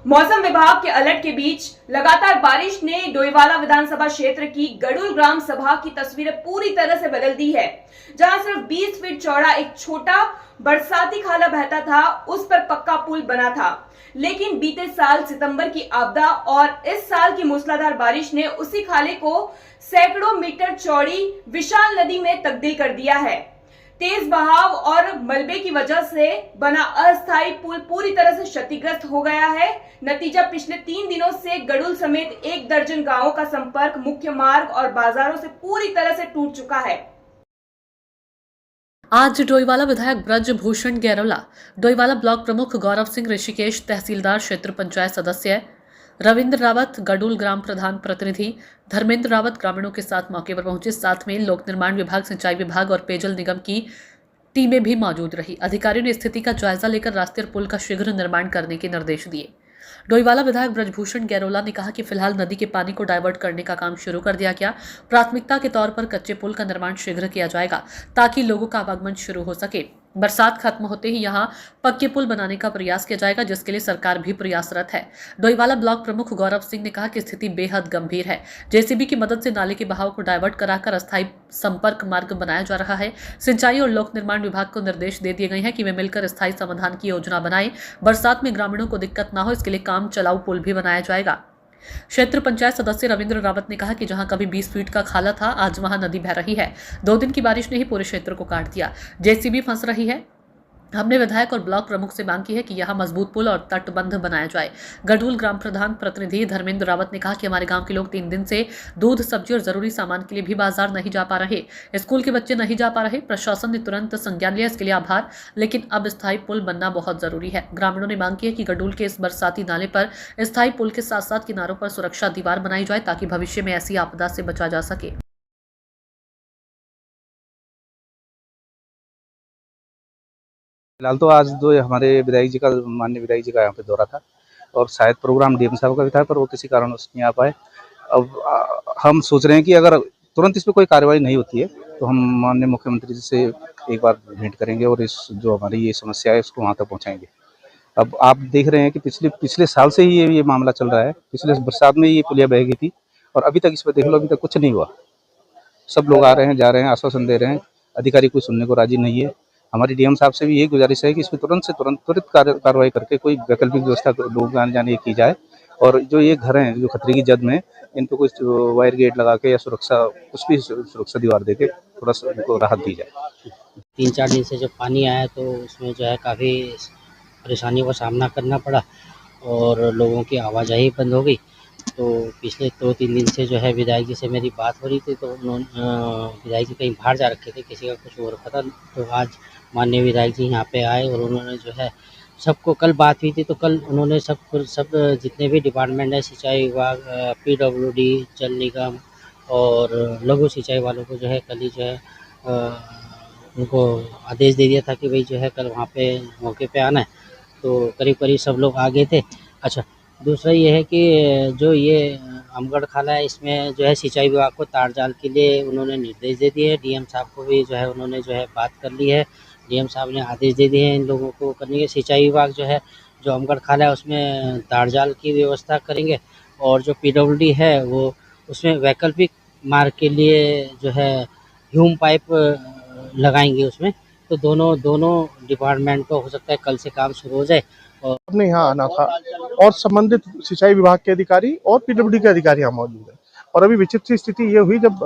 मौसम विभाग के अलर्ट के बीच लगातार बारिश ने डोईवाला विधानसभा क्षेत्र की गडुल ग्राम सभा की तस्वीरें पूरी तरह से बदल दी है। जहां सिर्फ 20 फीट चौड़ा एक छोटा बरसाती खाला बहता था, उस पर पक्का पुल बना था। लेकिन बीते साल सितंबर की आपदा और इस साल की मूसलाधार बारिश ने उसी खाले को सैकड़ों मीटर चौड़ी विशाल नदी में तब्दील कर दिया है। तेज बहाव और मलबे की वजह से बना अस्थायी पुल पूरी तरह से क्षतिग्रस्त हो गया है। नतीजा पिछले 3 दिनों से गडुल समेत 1 दर्जन गांवों का संपर्क मुख्य मार्ग और बाजारों से पूरी तरह से टूट चुका है। आज डोईवाला विधायक ब्रजभूषण गैरोला, डोईवाला ब्लॉक प्रमुख गौरव सिंह ऋषिकेश, तहसीलदार क्षेत्र पंचायत सदस्य रविंद्र रावत, गडुल ग्राम प्रधान प्रतिनिधि धर्मेंद्र रावत ग्रामीणों के साथ मौके पर पहुंचे। साथ में लोक निर्माण विभाग, सिंचाई विभाग और पेयजल निगम की टीमें भी मौजूद रही। अधिकारियों ने स्थिति का जायजा लेकर रास्ते और पुल का शीघ्र निर्माण करने के निर्देश दिए। डोईवाला विधायक ब्रजभूषण गैरोला ने कहा कि फिलहाल नदी के पानी को डाइवर्ट करने का काम शुरू कर दिया गया। प्राथमिकता के तौर पर कच्चे पुल का निर्माण शीघ्र किया जाएगा ताकि लोगों का आवागमन शुरू हो सके। बरसात खत्म होते ही यहां पक्के पुल बनाने का प्रयास किया जाएगा, जिसके लिए सरकार भी प्रयासरत है। डोईवाला ब्लॉक प्रमुख गौरव सिंह ने कहा कि स्थिति बेहद गंभीर है। जेसीबी की मदद से नाले के बहाव को डाइवर्ट कराकर अस्थायी संपर्क मार्ग बनाया जा रहा है। सिंचाई और लोक निर्माण विभाग को निर्देश दे दिए गए हैं कि वे मिलकर स्थायी समाधान की योजना बनाएं। बरसात में ग्रामीणों को दिक्कत न हो, इसके लिए काम चलाऊ पुल भी बनाया जाएगा। क्षेत्र पंचायत सदस्य रविंद्र रावत ने कहा कि जहां कभी 20 फीट का खाला था, आज वहां नदी बह रही है। 2 दिन की बारिश ने ही पूरे क्षेत्र को काट दिया। जेसीबी फंस रही है। हमने विधायक और ब्लॉक प्रमुख से मांग की है कि यहां मजबूत पुल और तटबंध बनाया जाए। गडुल ग्राम प्रधान प्रतिनिधि धर्मेंद्र रावत ने कहा कि हमारे गांव के लोग 3 दिन से दूध, सब्जी और जरूरी सामान के लिए भी बाजार नहीं जा पा रहे। स्कूल के बच्चे नहीं जा पा रहे। प्रशासन ने तुरंत संज्ञान लिया, इसके लिए आभार, लेकिन अब स्थायी पुल बनना बहुत जरूरी है। ग्रामीणों ने मांग की है कि गडुल के इस बरसाती नाले पर स्थायी पुल के साथ साथ किनारों पर सुरक्षा दीवार बनाई जाए ताकि भविष्य में ऐसी आपदा से बचा जा सके। फिलहाल तो आज जो हमारे विधायक जी का, माननीय विधायक जी का यहाँ पे दौरा था और शायद प्रोग्राम डीएम साहब का भी था, पर वो किसी कारणवश नहीं आ पाए। अब हम सोच रहे हैं कि अगर तुरंत इस पर कोई कार्रवाई नहीं होती है तो हम माननीय मुख्यमंत्री जी से एक बार भेंट करेंगे और इस जो हमारी ये समस्या है उसको वहाँ तक पहुँचाएंगे। अब आप देख रहे हैं कि पिछले साल से ही ये मामला चल रहा है। पिछले बरसात में ये पुलिया बह गई थी और अभी तक इस पर देख लो, अभी तक कुछ नहीं हुआ। सब लोग आ रहे हैं, जा रहे हैं, आश्वासन दे रहे हैं, अधिकारी कोई सुनने को राजी नहीं है। हमारी डीएम साहब से भी यही गुजारिश है कि इसमें त्वरित कार्रवाई करके कोई वैकल्पिक व्यवस्था लोगों के आने जाने की जाए और जो ये घर हैं जो खतरे की जद में, इन पे कुछ वायर गेट लगा के या कुछ भी सुरक्षा दीवार दे के थोड़ा सा उनको राहत दी जाए। 3-4 दिन से जब पानी आया तो उसमें जो है काफ़ी परेशानियों का सामना करना पड़ा और लोगों की आवाजाही बंद हो गई। तो पिछले 2-3 दिन से जो है विधायक जी से मेरी बात हो रही थी, तो उन्होंने विधायक जी कहीं बाहर जा रखे थे, किसी का कुछ और पता। तो आज माननीय विधायक जी यहाँ पे आए और उन्होंने जो है सबको, कल बात हुई थी तो कल उन्होंने सब जितने भी डिपार्टमेंट है, सिंचाई विभाग, पीडब्ल्यूडी, जल निगम और लघु सिंचाई वालों को जो है कल ही जो है उनको आदेश दे दिया था कि भाई जो है कल वहाँ पे मौके पे आना है। तो करीब सब लोग आ गए थे। अच्छा, दूसरा ये है कि जो ये अमगढ़ खाला है, इसमें जो है सिंचाई विभाग को तार जाल के लिए उन्होंने निर्देश दे दिए हैं। डीएम साहब को भी जो है उन्होंने जो है बात कर ली है। डीएम साहब ने आदेश दे दिए हैं इन लोगों को करने के। सिंचाई विभाग जो है जो अमगढ़ खाला है उसमें तार जाल की व्यवस्था करेंगे और जो पीडब्ल्यूडी है वो उसमें वैकल्पिक मार्ग के लिए जो है ह्यूम पाइप लगाएंगे उसमें। तो दोनों डिपार्टमेंट को हो सकता है कल से काम शुरू हो जाए। और अपने यहाँ आना था और संबंधित सिंचाई विभाग के अधिकारी और पीडब्ल्यूडी के अधिकारी यहाँ मौजूद है। और अभी विचित्र स्थिति ये हुई, जब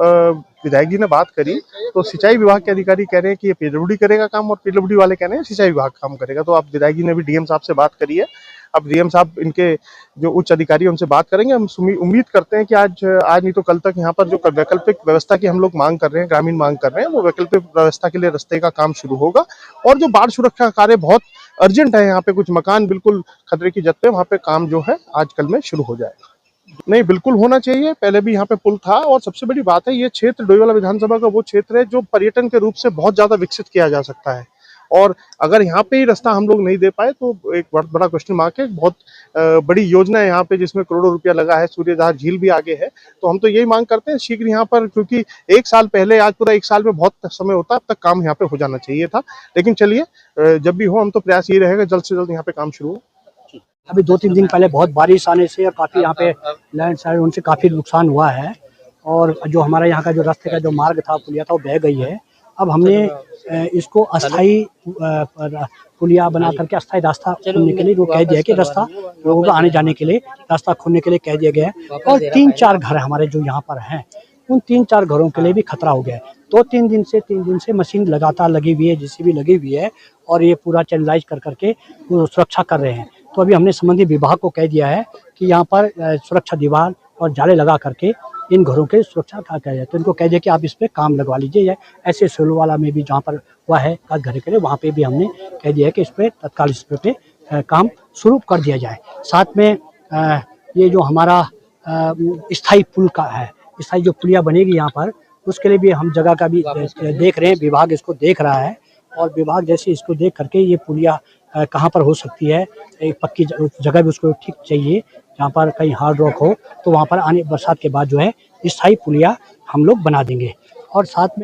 विधायक जी ने बात करी तो सिंचाई विभाग के अधिकारी कह रहे हैं कि ये पीडब्ल्यूडी करेगा काम और पीडब्ल्यूडी वाले कह रहे हैं सिंचाई विभाग काम करेगा। तो अब विधायक जी ने भी डीएम साहब से बात करी है। अब डीएम साहब इनके जो उच्च अधिकारी उनसे बात करेंगे। हम उम्मीद करते हैं कि आज नहीं तो कल तक यहाँ पर जो वैकल्पिक व्यवस्था की हम लोग मांग कर रहे हैं, ग्रामीण मांग कर रहे हैं, वो वैकल्पिक व्यवस्था के लिए रास्ते का काम शुरू होगा। और जो बाढ़ सुरक्षा कार्य बहुत अर्जेंट है, यहाँ पे कुछ मकान बिल्कुल खतरे की जद पे, वहाँ पे काम जो है आज कल में शुरू हो जाएगा। नहीं, बिल्कुल होना चाहिए। पहले भी यहाँ पे पुल था और सबसे बड़ी बात है ये क्षेत्र डोईवाला विधानसभा का वो क्षेत्र है जो पर्यटन के रूप से बहुत ज्यादा विकसित किया जा सकता है। और अगर यहाँ पे ही रास्ता हम लोग नहीं दे पाए तो एक बहुत बड़ा क्वेश्चन मार्क है। बहुत बड़ी योजना है यहाँ पे जिसमें करोड़ों रुपया लगा है। सूर्यधार झील भी आगे है। तो हम तो यही मांग करते हैं शीघ्र यहाँ पर, क्योंकि 1 साल पहले, आज पूरा 1 साल में बहुत समय होता, अब तक काम यहाँ पे हो जाना चाहिए था। लेकिन चलिए, जब भी हो हम तो प्रयास ये रहेगा जल्द से जल्द यहाँ पे काम शुरू हो। अभी 2-3 दिन पहले बहुत बारिश आने से और काफ़ी यहाँ पे लैंडस्लाइड उनसे काफ़ी नुकसान हुआ है और जो हमारा यहाँ का जो रास्ते का जो मार्ग था, पुलिया था, वो बह गई है। अब हमने इसको अस्थाई पुलिया बना करके अस्थाई रास्ता खोलने के लिए वो कह दिया कि रास्ता लोगों को आने जाने के लिए रास्ता खोलने के लिए कह दिया गया है। और 3-4 घर हमारे जो यहाँ पर हैं, उन 3-4 घरों के लिए भी खतरा हो गया है। 3 दिन से मशीन लगातार लगी हुई है, जेसीबी लगी हुई है और ये पूरा चैनलाइज कर करके वो सुरक्षा कर रहे हैं। तो अभी हमने संबंधित विभाग को कह दिया है कि यहाँ पर सुरक्षा दीवार और जाले लगा करके इन घरों के सुरक्षा का किया जाए। तो इनको कह दिया कि आप इस पे काम लगवा लीजिए। ऐसे सोलवाला में भी जहाँ पर हुआ है घर के लिए, वहाँ पे भी हमने कह दिया है कि इस पे तत्काल इस पे काम शुरू कर दिया जाए। साथ में ये जो हमारा स्थायी पुल का है, स्थायी जो पुलिया बनेगी यहाँ पर, उसके लिए भी हम जगह का भी देख रहे हैं। विभाग इसको देख रहा है और विभाग जैसे इसको देख करके ये पुलिया कहाँ पर हो सकती है, एक पक्की जगह भी उसको ठीक चाहिए जहाँ पर कहीं हार्ड रॉक हो, तो वहाँ पर आने बरसात के बाद जो है स्थायी पुलिया हम लोग बना देंगे। और साथ में